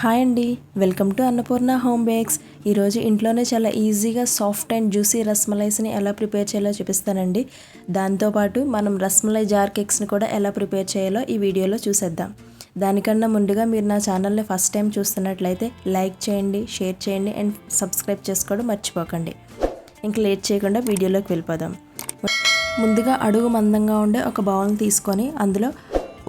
Hi అండి, welcome to Annapurna home bakes. ఈరోజు ఇంట్లోనే చాలా ఈజీగా సాఫ్ట్ అండ్ జ్యూసీ రస్మలైస్ని ఎలా ప్రిపేర్ చేయాలో చూపిస్తానండి. దాంతోపాటు మనం రస్మలై జార్ కేక్స్ని కూడా ఎలా ప్రిపేర్ చేయాలో ఈ వీడియోలో చూసేద్దాం. దానికన్నా ముందుగా మీరు నా ఛానల్ని ఫస్ట్ టైం చూస్తున్నట్లయితే లైక్ చేయండి, షేర్ చేయండి అండ్ సబ్స్క్రైబ్ చేసుకోవడం మర్చిపోకండి. ఇంక లేట్ చేయకుండా వీడియోలోకి వెళ్ళిపోదాం. ముందుగా అడుగు మందంగా ఉండే ఒక బౌల్ని తీసుకొని అందులో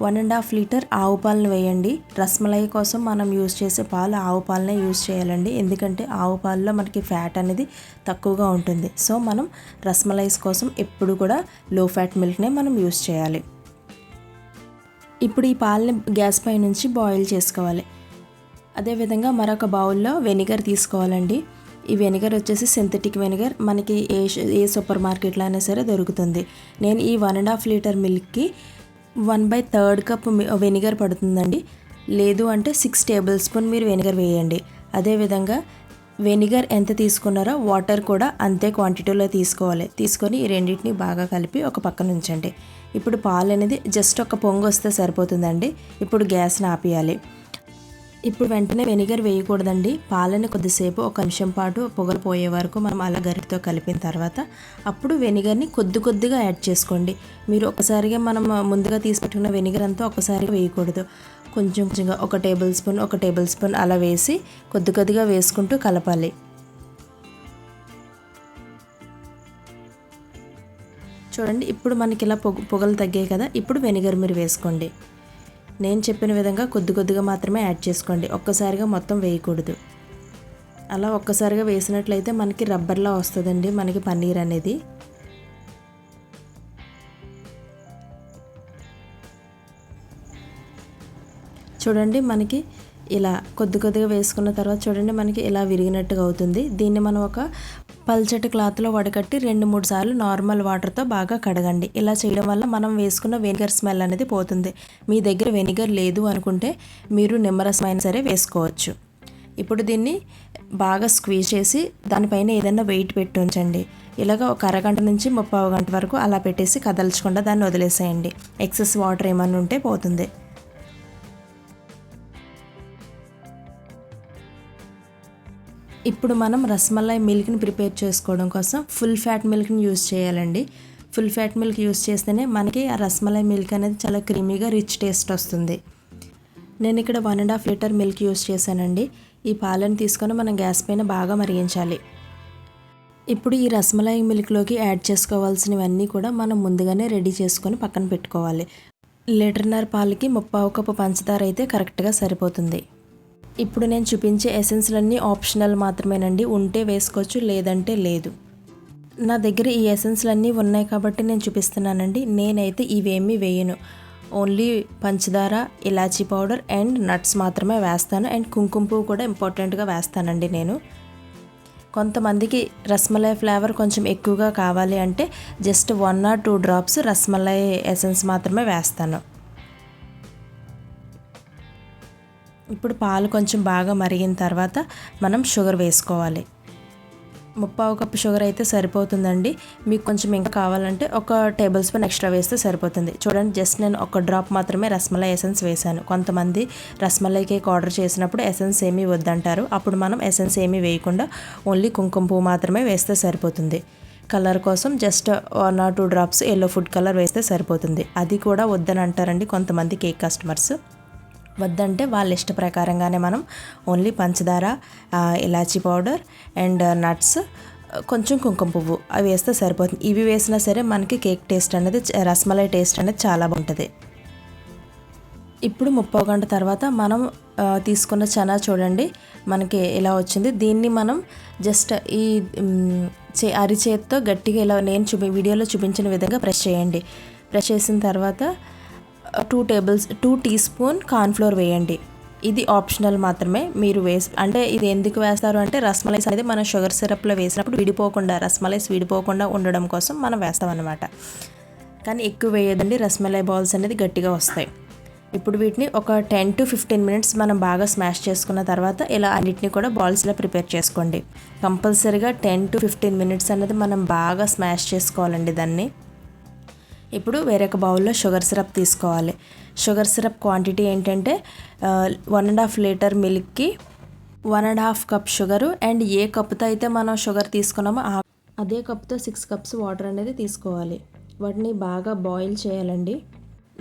1.5 లీటర్ ఆవు పాలను వేయండి. రస్మలై కోసం మనం యూజ్ చేసే పాలు ఆవు పాలనే యూజ్ చేయాలండి, ఎందుకంటే ఆవు పాలలో మనకి ఫ్యాట్ అనేది తక్కువగా ఉంటుంది. సో మనం రస్మలైస్ కోసం ఎప్పుడు కూడా లో ఫ్యాట్ మిల్క్నే మనం యూజ్ చేయాలి. ఇప్పుడు ఈ పాలని గ్యాస్ పై నుంచి బాయిల్ చేసుకోవాలి. అదేవిధంగా మరొక బౌల్లో వెనిగర్ తీసుకోవాలండి. ఈ వెనిగర్ వచ్చేసి సింథటిక్ వెనిగర్, మనకి ఏ సూపర్ మార్కెట్లో అయినా సరే దొరుకుతుంది. నేను ఈ 1.5 లీటర్ మిల్క్కి 1/3 కప్ వెనిగర్ పడుతుందండి. లేదు అంటే 6 టేబుల్ స్పూన్ మీరు వెనిగర్ వేయండి. అదేవిధంగా వెనిగర్ ఎంత తీసుకున్నారో వాటర్ కూడా అంతే క్వాంటిటీలో తీసుకోవాలి. తీసుకొని ఈ రెండింటిని బాగా కలిపి ఒక పక్కన ఉంచండి. ఇప్పుడు పాలు అనేది జస్ట్ ఒక పొంగు వస్తే సరిపోతుందండి. ఇప్పుడు గ్యాస్ని ఆపేయాలి. ఇప్పుడు వెంటనే వెనిగర్ వేయకూడదండి. పాలని కొద్దిసేపు ఒక నిమిషం పాటు పొగలు పోయే వరకు మనం అలా గరిటతో కలిపిన తర్వాత అప్పుడు వెనిగర్ని కొద్దిగా యాడ్ చేసుకోండి. మీరు ఒకసారిగా మనం ముందుగా తీసుపెట్టుకున్న వెనిగర్ అంతా ఒకసారిగా వేయకూడదు. కొంచెంగా ఒక టేబుల్ స్పూన్ అలా వేసి కొద్దిగా వేసుకుంటూ కలపాలి. చూడండి, ఇప్పుడు మనకి ఇలా పొగలు తగ్గాయి కదా. ఇప్పుడు వెనిగర్ మీరు వేసుకోండి. నేను చెప్పిన విధంగా కొద్దిగా మాత్రమే యాడ్ చేసుకోండి, ఒక్కసారిగా మొత్తం వేయకూడదు. అలా ఒక్కసారిగా వేసినట్లయితే మనకి రబ్బర్లా వస్తుందండి మనకి పన్నీర్ అనేది. చూడండి, మనకి ఇలా కొద్దిగా వేసుకున్న తర్వాత చూడండి మనకి ఇలా విరిగినట్టుగా అవుతుంది. దీన్ని మనం ఒక పల్చటి క్లాత్లో వడకట్టి 2-3 సార్లు నార్మల్ వాటర్తో బాగా కడగండి. ఇలా చేయడం వల్ల మనం వేసుకున్న వెనిగర్ స్మెల్ అనేది పోతుంది. మీ దగ్గర వెనిగర్ లేదు అనుకుంటే మీరు నిమ్మరసం అయినా సరే వేసుకోవచ్చు. ఇప్పుడు దీన్ని బాగా స్క్వీజ్ చేసి దానిపైన ఏదైనా వెయిట్ పెట్టి ఉంచండి. ఇలాగ ఒక అరగంట నుంచి 30 గంట వరకు అలా పెట్టేసి కదల్చకుండా దాన్ని వదిలేసేయండి. ఎక్సెస్ వాటర్ ఏమన్నా ఉంటే పోతుంది. ఇప్పుడు మనం రస్మలై మిల్క్ని ప్రిపేర్ చేసుకోవడం కోసం ఫుల్ ఫ్యాట్ మిల్క్ని యూజ్ చేయాలండి. ఫుల్ ఫ్యాట్ మిల్క్ యూజ్ చేస్తేనే మనకి ఆ రస్మలై మిల్క్ అనేది చాలా క్రీమీగా రిచ్ టేస్ట్ వస్తుంది. నేను ఇక్కడ 1.5 లీటర్ మిల్క్ యూజ్ చేశానండి. ఈ పాలను తీసుకొని మనం గ్యాస్ పైన బాగా మరిగించాలి. ఇప్పుడు ఈ రస్మలై మిల్క్లోకి యాడ్ చేసుకోవాల్సినవన్నీ కూడా మనం ముందుగానే రెడీ చేసుకొని పక్కన పెట్టుకోవాలి. 1.5 లీటర్ పాలకి 3/4 కప్పు పంచదార అయితే కరెక్ట్గా సరిపోతుంది. ఇప్పుడు నేను చూపించే ఎసెన్స్లన్నీ ఆప్షనల్ మాత్రమేనండి, ఉంటే వేసుకోవచ్చు లేదంటే లేదు. నా దగ్గర ఈ ఎసెన్స్లన్నీ ఉన్నాయి కాబట్టి నేను చూపిస్తున్నానండి. నేనైతే ఇవేమీ వేయను, ఓన్లీ పంచదార, ఇలాచీ పౌడర్ అండ్ నట్స్ మాత్రమే వేస్తాను. అండ్ కుంకుమ పువ్వు కూడా ఇంపార్టెంట్గా వేస్తానండి నేను. కొంతమందికి రస్మలై ఫ్లేవర్ కొంచెం ఎక్కువగా కావాలి అంటే just 1 or 2 drops rasmalai essence మాత్రమే వేస్తాను. ఇప్పుడు పాలు కొంచెం బాగా మరిగిన తర్వాత మనం షుగర్ వేసుకోవాలి. 3/4 కప్పు షుగర్ అయితే సరిపోతుందండి. మీకు కొంచెం ఇంకా కావాలంటే ఒక టేబుల్ స్పూన్ ఎక్స్ట్రా వేస్తే సరిపోతుంది. చూడండి, జస్ట్ నేను 1 డ్రాప్ మాత్రమే రస్మలై ఎసెన్స్ వేశాను. కొంతమంది రస్మలై కేక్ ఆర్డర్ చేసినప్పుడు ఎసెన్స్ ఏమీ వద్దంటారు. అప్పుడు మనం ఎసెన్స్ ఏమీ వేయకుండా ఓన్లీ కుంకుమ పువ్వు మాత్రమే వేస్తే సరిపోతుంది. కలర్ కోసం just 1 or 2 drops yellow food colour వేస్తే సరిపోతుంది. అది కూడా వద్దని అంటారండి కొంతమంది కేక్ కస్టమర్స్. వద్దంటే వాళ్ళ ఇష్ట ప్రకారంగానే మనం ఓన్లీ పంచదార, ఇలాచీ పౌడర్ అండ్ నట్స్, కొంచెం కుంకుమ పువ్వు అవి వేస్తే సరిపోతుంది. ఇవి వేసినా సరే మనకి కేక్ టేస్ట్ అనేది, రస్మలై టేస్ట్ అనేది చాలా బాగుంటుంది. ఇప్పుడు 30 గంట తర్వాత మనం తీసుకున్న చనా చూడండి మనకి ఇలా వచ్చింది. దీన్ని మనం జస్ట్ ఈ అరిచేతితో గట్టిగా ఇలా నేను వీడియోలో చూపించిన విధంగా ప్రెస్ చేయండి. ప్రెస్ చేసిన తర్వాత 2 టీ స్పూన్ కార్న్ఫ్లోర్ వేయండి. ఇది ఆప్షనల్ మాత్రమే. మీరు అంటే ఇది ఎందుకు వేస్తారు అంటే రస్మలైస్ అనేది మనం షుగర్ సిరప్లో వేసినప్పుడు రస్మలైస్ విడిపోకుండా ఉండడం కోసం మనం వేస్తాం అన్నమాట. కానీ ఎక్కువ వేయదండి, రస్మలై బాల్స్ అనేది గట్టిగా వస్తాయి. ఇప్పుడు వీటిని ఒక 10 to 15 మినిట్స్ మనం బాగా స్మాష్ చేసుకున్న తర్వాత ఇలా అన్నిటిని కూడా బాల్స్లో ప్రిపేర్ చేసుకోండి. కంపల్సరీగా 10 to 15 మినిట్స్ అనేది మనం బాగా స్మాష్ చేసుకోవాలండి దాన్ని. ఇప్పుడు వేరొక బౌల్లో షుగర్ సిరప్ తీసుకోవాలి. షుగర్ సిరప్ క్వాంటిటీ ఏంటంటే 1.5 లీటర్ మిల్క్కి 1.5 కప్ షుగరు, అండ్ ఏ కప్తో అయితే మనం షుగర్ తీసుకున్నామో అదే కప్తో 6 కప్స్ వాటర్ అనేది తీసుకోవాలి. వాటిని బాగా బాయిల్ చేయాలండి.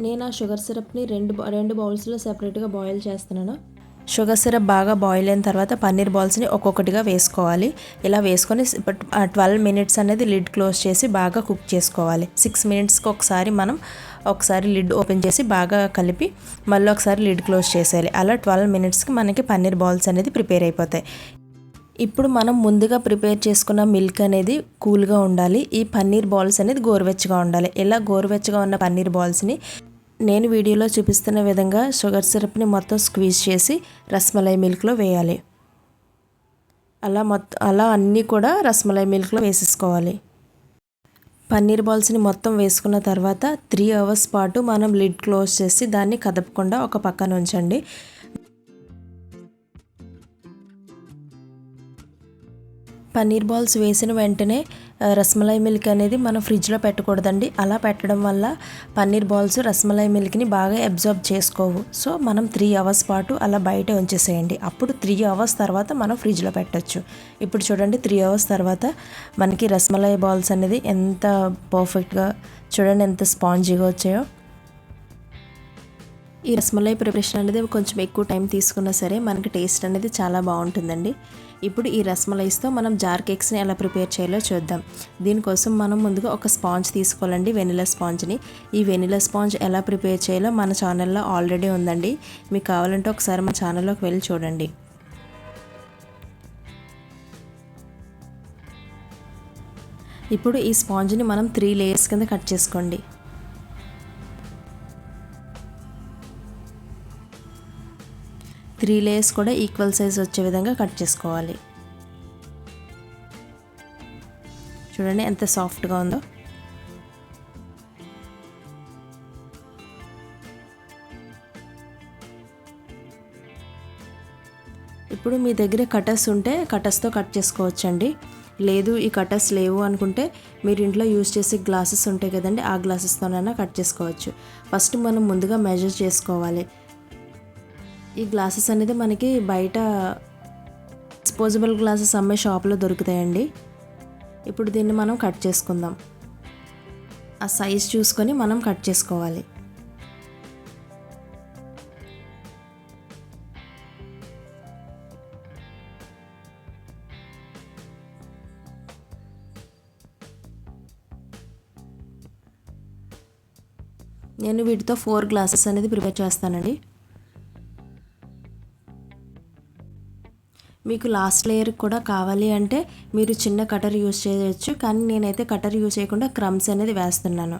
నేను ఆ షుగర్ సిరప్ని రెండు బౌల్స్లో సెపరేట్గా బాయిల్ చేస్తున్నాను. షుగర్ సిరప్ బాగా బాయిల్ అయిన తర్వాత పన్నీర్ బాల్స్ని ఒక్కొక్కటిగా వేసుకోవాలి. ఇలా వేసుకొని 12 మినిట్స్ అనేది లిడ్ క్లోజ్ చేసి బాగా కుక్ చేసుకోవాలి. 6 మినిట్స్కి ఒకసారి లిడ్ ఓపెన్ చేసి బాగా కలిపి మళ్ళీ ఒకసారి లిడ్ క్లోజ్ చేసేయాలి. అలా 12 మినిట్స్కి మనకి పన్నీర్ బాల్స్ అనేది ప్రిపేర్ అయిపోతాయి. ఇప్పుడు మనం ముందుగా ప్రిపేర్ చేసుకున్న మిల్క్ అనేది కూల్గా ఉండాలి. ఈ పన్నీర్ బాల్స్ అనేది గోరువెచ్చగా ఉండాలి. ఇలా గోరువెచ్చగా ఉన్న పన్నీర్ బాల్స్ని నేను వీడియోలో చూపిస్తున్న విధంగా షుగర్ సిరప్ని మొత్తం స్క్వీజ్ చేసి రస్మలై మిల్క్లో వేయాలి. అలా అన్నీ కూడా రస్మలై మిల్క్లో వేసేసుకోవాలి. పన్నీర్ బాల్స్ని మొత్తం వేసుకున్న తర్వాత 3 అవర్స్ పాటు మనం లిడ్ క్లోజ్ చేసి దాన్ని కదపకుండా ఒక పక్కన ఉంచండి. పన్నీర్ బాల్స్ వేసిన వెంటనే రస్మలై మిల్క్ అనేది మనం ఫ్రిడ్జ్లో పెట్టకూడదండి. అలా పెట్టడం వల్ల పన్నీర్ బాల్స్ రస్మలై మిల్క్ని బాగా అబ్జర్బ్ చేసుకోవు. సో మనం 3 అవర్స్ పాటు అలా బయట ఉంచేసేయండి. అప్పుడు 3 అవర్స్ తర్వాత మనం ఫ్రిడ్జ్లో పెట్టచ్చు. ఇప్పుడు చూడండి, 3 అవర్స్ తర్వాత మనకి రస్మలై బాల్స్ అనేది ఎంత పర్ఫెక్ట్గా, చూడండి ఎంత స్పాంజీగా వచ్చాయో. ఈ రస్మలై ప్రిపరేషన్ అనేది కొంచెం ఎక్కువ టైం తీసుకున్నా సరే మనకి టేస్ట్ అనేది చాలా బాగుంటుందండి. ఇప్పుడు ఈ రస్మలైస్తో మనం జార్ కేక్స్ని ఎలా ప్రిపేర్ చేయాలో చూద్దాం. దీనికోసం మనం ముందుగా ఒక స్పాంజ్ తీసుకోవాలండి, వెనిలా స్పాంజ్ని. ఈ వెనిలా స్పాంజ్ ఎలా ప్రిపేర్ చేయాలో మన ఛానల్లో ఆల్రెడీ ఉందండి. మీకు కావాలంటే ఒకసారి మన ఛానల్లోకి వెళ్ళి చూడండి. ఇప్పుడు ఈ స్పాంజ్ని మనం 3 లేయర్స్ కింద కట్ చేసుకోండి. త్రీ లేయర్స్ కూడా ఈక్వల్ సైజ్ వచ్చే విధంగా కట్ చేసుకోవాలి. చూడండి ఎంత సాఫ్ట్గా ఉందో. ఇప్పుడు మీ దగ్గర కటర్స్ ఉంటే కటర్స్తో కట్ చేసుకోవచ్చండి. లేదు ఈ కటర్స్ లేవు అనుకుంటే మీరు ఇంట్లో యూజ్ చేసే గ్లాసెస్ ఉంటాయి కదండి, ఆ గ్లాసెస్తోనైనా కట్ చేసుకోవచ్చు. ఫస్ట్ మనం ముందుగా మెజర్ చేసుకోవాలి. ఈ గ్లాసెస్ అనేది మనకి బయట డిస్పోజబుల్ గ్లాసెస్ అమ్మే షాప్లో దొరుకుతాయండి. ఇప్పుడు దీన్ని మనం కట్ చేసుకుందాం. ఆ సైజ్ చూసుకొని మనం కట్ చేసుకోవాలి. నేను వీటితో 4 గ్లాసెస్ అనేది ప్రిపేర్ చేస్తానండి. మీకు లాస్ట్ లేయర్ కూడా కావాలి అంటే మీరు చిన్న కటర్ యూజ్ చేయొచ్చు, కానీ నేనైతే కటర్ యూజ్ చేయకుండా క్రమ్స్ అనేది వేస్తున్నాను.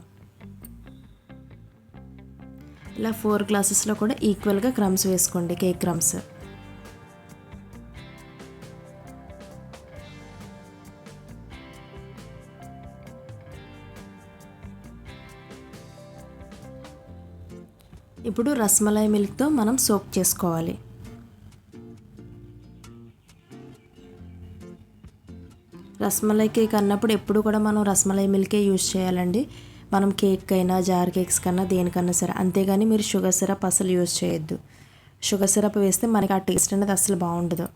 ఇలా 4 గ్లాసెస్లో కూడా ఈక్వల్గా క్రమ్స్ వేసుకోండి, కేక్ క్రమ్స్. ఇప్పుడు రస్మలై మిల్క్తో మనం సోక్ చేసుకోవాలి. రస్మలై కేక్ అన్నప్పుడు ఎప్పుడు కూడా మనం రస్మలై మిల్కే యూజ్ చేయాలండి. మనం కేక్ అయినా జార్ కేక్స్ కన్నా దేనికన్నా సరే. అంతేగాని మీరు షుగర్ సిరప్ అసలు యూజ్ చేయొద్దు. షుగర్ సిరప్ వేస్తే మనకి ఆ టేస్ట్ అనేది అసలు బాగుండదు,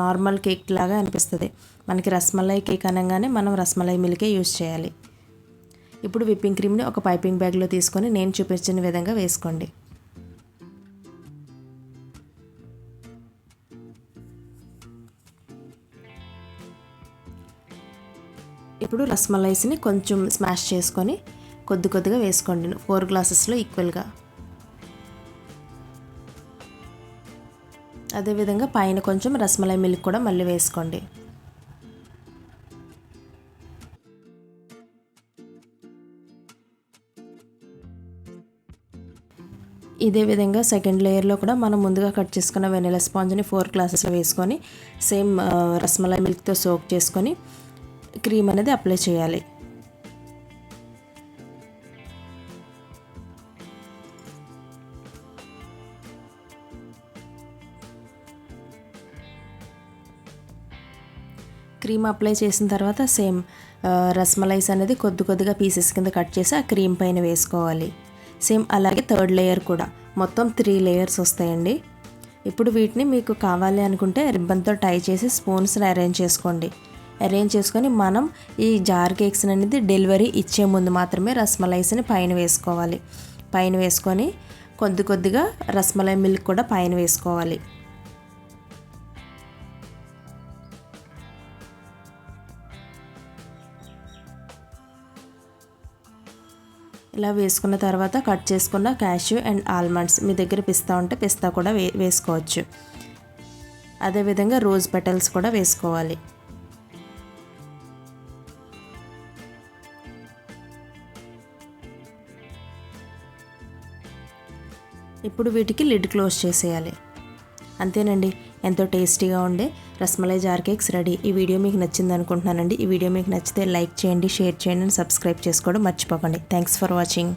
నార్మల్ కేక్ లాగా అనిపిస్తుంది. మనకి రస్మలై కేక్ అనగానే మనం రస్మలై మిల్కే యూజ్ చేయాలి. ఇప్పుడు విప్పింగ్ క్రీమ్ని ఒక పైపింగ్ బ్యాగ్లో తీసుకొని నేను చూపించిన విధంగా వేసుకోండి. ఇప్పుడు రస్మలైస్ని కొంచెం స్మాష్ చేసుకొని కొద్దిగా వేసుకోండి, 4 గ్లాసెస్లో ఈక్వల్గా. అదేవిధంగా పైన కొంచెం రస్మలై మిల్క్ కూడా మళ్ళీ వేసుకోండి. ఇదే విధంగా సెకండ్ లేయర్లో కూడా మనం ముందుగా కట్ చేసుకున్న వెనిలా స్పాంజ్ని 4 గ్లాసెస్లో వేసుకొని సేమ్ రస్మలై మిల్క్తో సోక్ చేసుకొని క్రీమ్ అనేది అప్లై చేయాలి. క్రీమ్ అప్లై చేసిన తర్వాత సేమ్ రస్మలైస్ అనేది కొద్దిగా పీసెస్ కింద కట్ చేసి ఆ క్రీమ్ పైన వేసుకోవాలి. సేమ్ అలాగే థర్డ్ లేయర్ కూడా మొత్తం 3 లేయర్స్ వస్తాయండి. ఇప్పుడు వీటిని మీకు కావాలి అనుకుంటే రిబ్బన్తో టై చేసి స్పూన్స్ని అరేంజ్ చేసుకోండి. అరేంజ్ చేసుకొని మనం ఈ జార్ కేక్స్ అనేది డెలివరీ ఇచ్చే ముందు మాత్రమే రస్మలైస్ని పైన వేసుకోవాలి. పైన వేసుకొని కొద్దిగా రస్మలై మిల్క్ కూడా పైన వేసుకోవాలి. ఇలా వేసుకున్న తర్వాత కట్ చేసుకున్న క్యాష్యూ అండ్ ఆల్మండ్స్, మీ దగ్గర పిస్తా ఉంటే పిస్తా కూడా వేసుకోవచ్చు. అదేవిధంగా రోజ్ పెటల్స్ కూడా వేసుకోవాలి. ఇప్పుడు వీటికి లిడ్ క్లోజ్ చేసేయాలి. అంతేనండి, ఎంతో టేస్టీగా ఉండే రస్మలై జార్ కేక్స్ రెడీ. ఈ వీడియో మీకు నచ్చింది అనుకుంటున్నానండి. ఈ వీడియో మీకు నచ్చితే లైక్ చేయండి, షేర్ చేయండి, సబ్స్క్రైబ్ చేసుకోవడం మర్చిపోకండి. Thanks for watching.